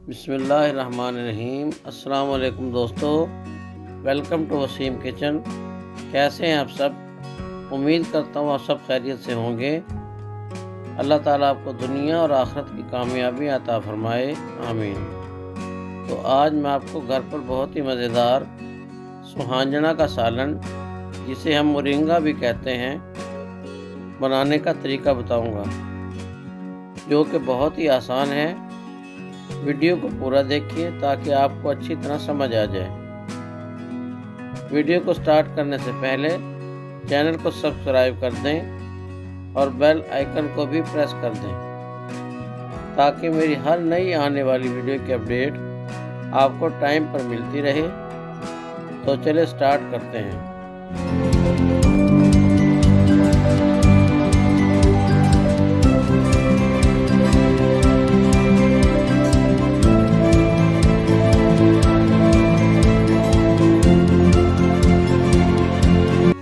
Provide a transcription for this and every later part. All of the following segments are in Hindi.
बिस्मिल्लाहिर्रहमानिर्रहीम। अस्सलाम वालेकुम दोस्तों, वेलकम टू वसीम किचन। कैसे हैं आप सब? उम्मीद करता हूँ आप सब खैरियत से होंगे। अल्लाह ताला आपको दुनिया और आखिरत की कामयाबी अता फरमाए, आमीन। तो आज मैं आपको घर पर बहुत ही मज़ेदार सुहांजना का सालन, जिसे हम मोरिंगा भी कहते हैं, बनाने का तरीका बताऊंगा, जो कि बहुत ही आसान है। वीडियो को पूरा देखिए ताकि आपको अच्छी तरह समझ आ जाए। वीडियो को स्टार्ट करने से पहले चैनल को सब्सक्राइब कर दें और बेल आइकन को भी प्रेस कर दें ताकि मेरी हर नई आने वाली वीडियो की अपडेट आपको टाइम पर मिलती रहे। तो चलिए स्टार्ट करते हैं।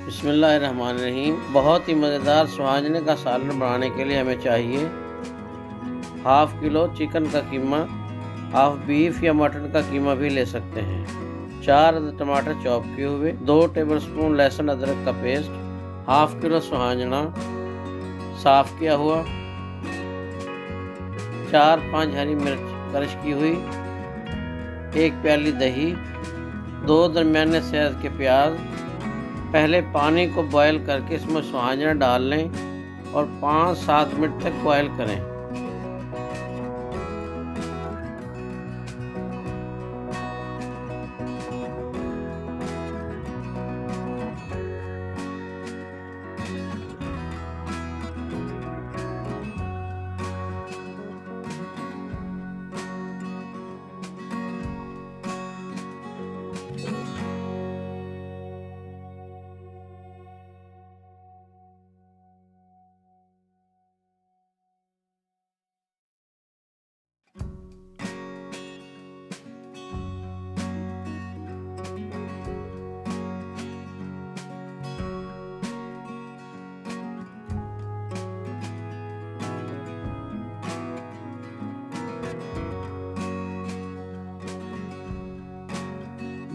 बिस्मिल्लाहिर्रहमानिर्रहीम। बहुत ही मज़ेदार सुहांजने का सालन बनाने के लिए हमें चाहिए हाफ़ किलो चिकन का कीमा, हाफ बीफ या मटन का कीमा भी ले सकते हैं, 4 टमाटर चॉप किए हुए, 2 टेबलस्पून लहसुन अदरक का पेस्ट, हाफ किलो सुहांजना साफ़ किया हुआ, 4-5 हरी मिर्च क्रश की हुई, 1 प्याली दही, 2 दरमियाने साइज़ के प्याज। पहले पानी को बॉयल करके इसमें सुहांजना डाल लें और 5-7 मिनट तक बॉयल करें।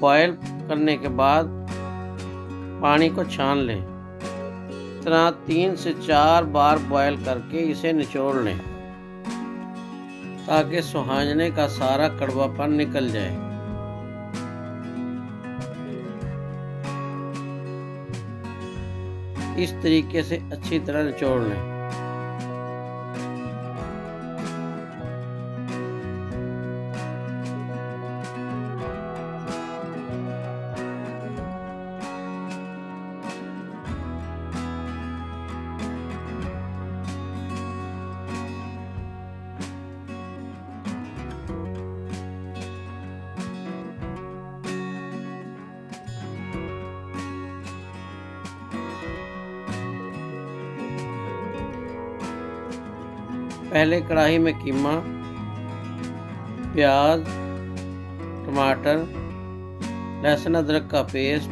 बॉयल करने के बाद पानी को छान लें। इस तरह 3 से 4 बार बॉयल करके इसे निचोड़ लें ताकि सुहांजने का सारा कड़वापन निकल जाए। इस तरीके से अच्छी तरह निचोड़ लें। पहले कढ़ाई में कीमा, प्याज, टमाटर, लहसुन अदरक का पेस्ट,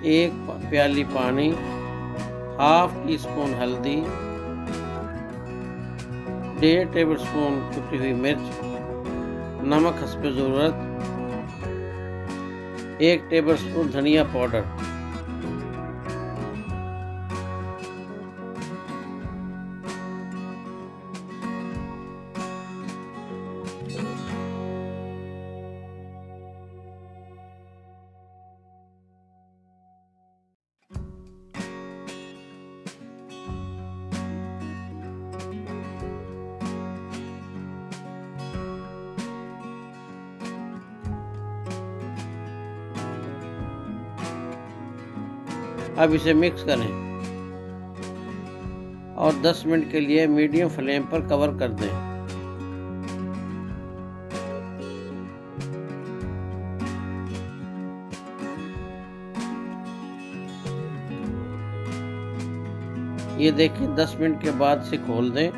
एक प्याली पानी, हाफ टी स्पून हल्दी, 1.5 टेबलस्पून कुटी हुई मिर्च, नमक हस्ब ज़रूरत, 1 टेबलस्पून धनिया पाउडर। अब इसे मिक्स करें और 10 मिनट के लिए मीडियम फ्लेम पर कवर कर दें। ये देखिए 10 मिनट के बाद से खोल दें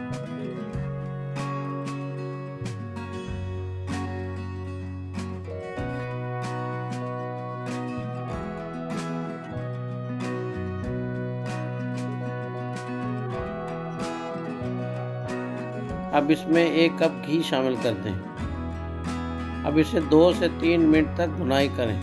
अब इसमें 1 कप घी शामिल कर दें। अब इसे 2 से 3 मिनट तक भुनाई करें।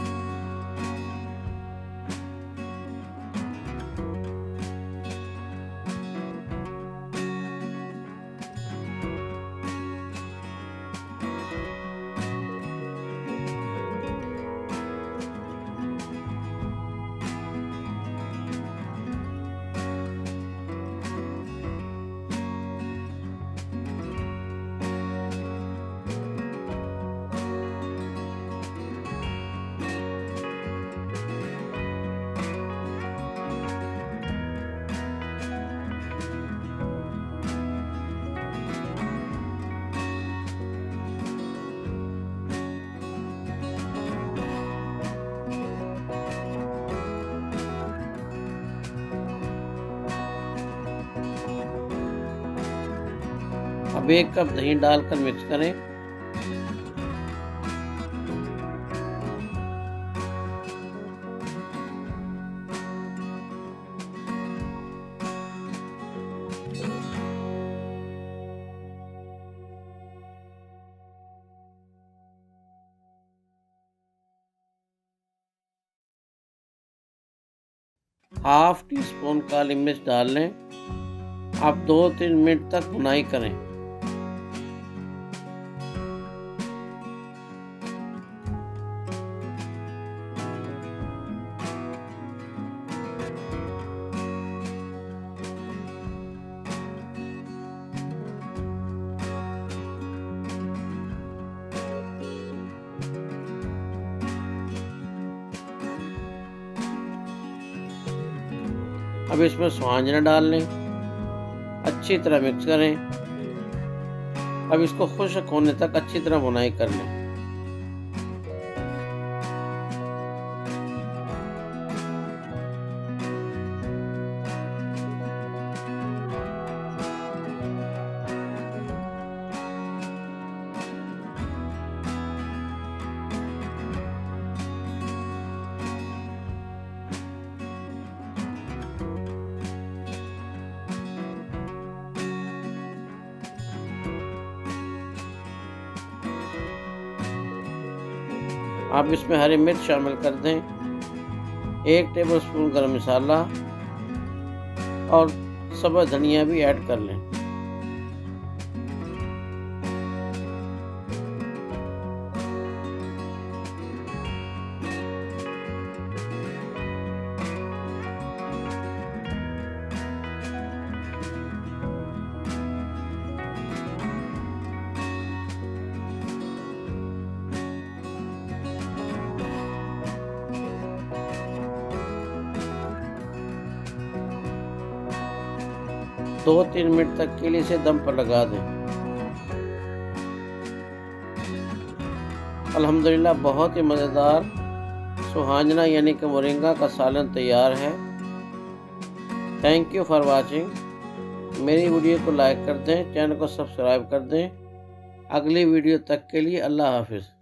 अब 1 कप दही डालकर मिक्स करें। हाफ टी स्पून काली मिर्च डाल लें। अब 2-3 मिनट तक भुनाई करें। अब इसमें सुहांजना डाल लें, अच्छी तरह मिक्स करें। अब इसको खुश्क होने तक अच्छी तरह भुनाई कर लें। आप इसमें हरी मिर्च शामिल कर दें, 1 टेबलस्पून गरम मसाला और सब्ज़ धनिया भी ऐड कर लें। दो 3 मिनट तक के लिए इसे दम पर लगा दें। अल्हम्दुलिल्लाह बहुत ही मज़ेदार सुहांजना यानी कि मोरिंगा का सालन तैयार है। Thank you for watching. मेरी वीडियो को लाइक कर दें, चैनल को सब्सक्राइब कर दें। अगली वीडियो तक के लिए अल्लाह हाफिज़।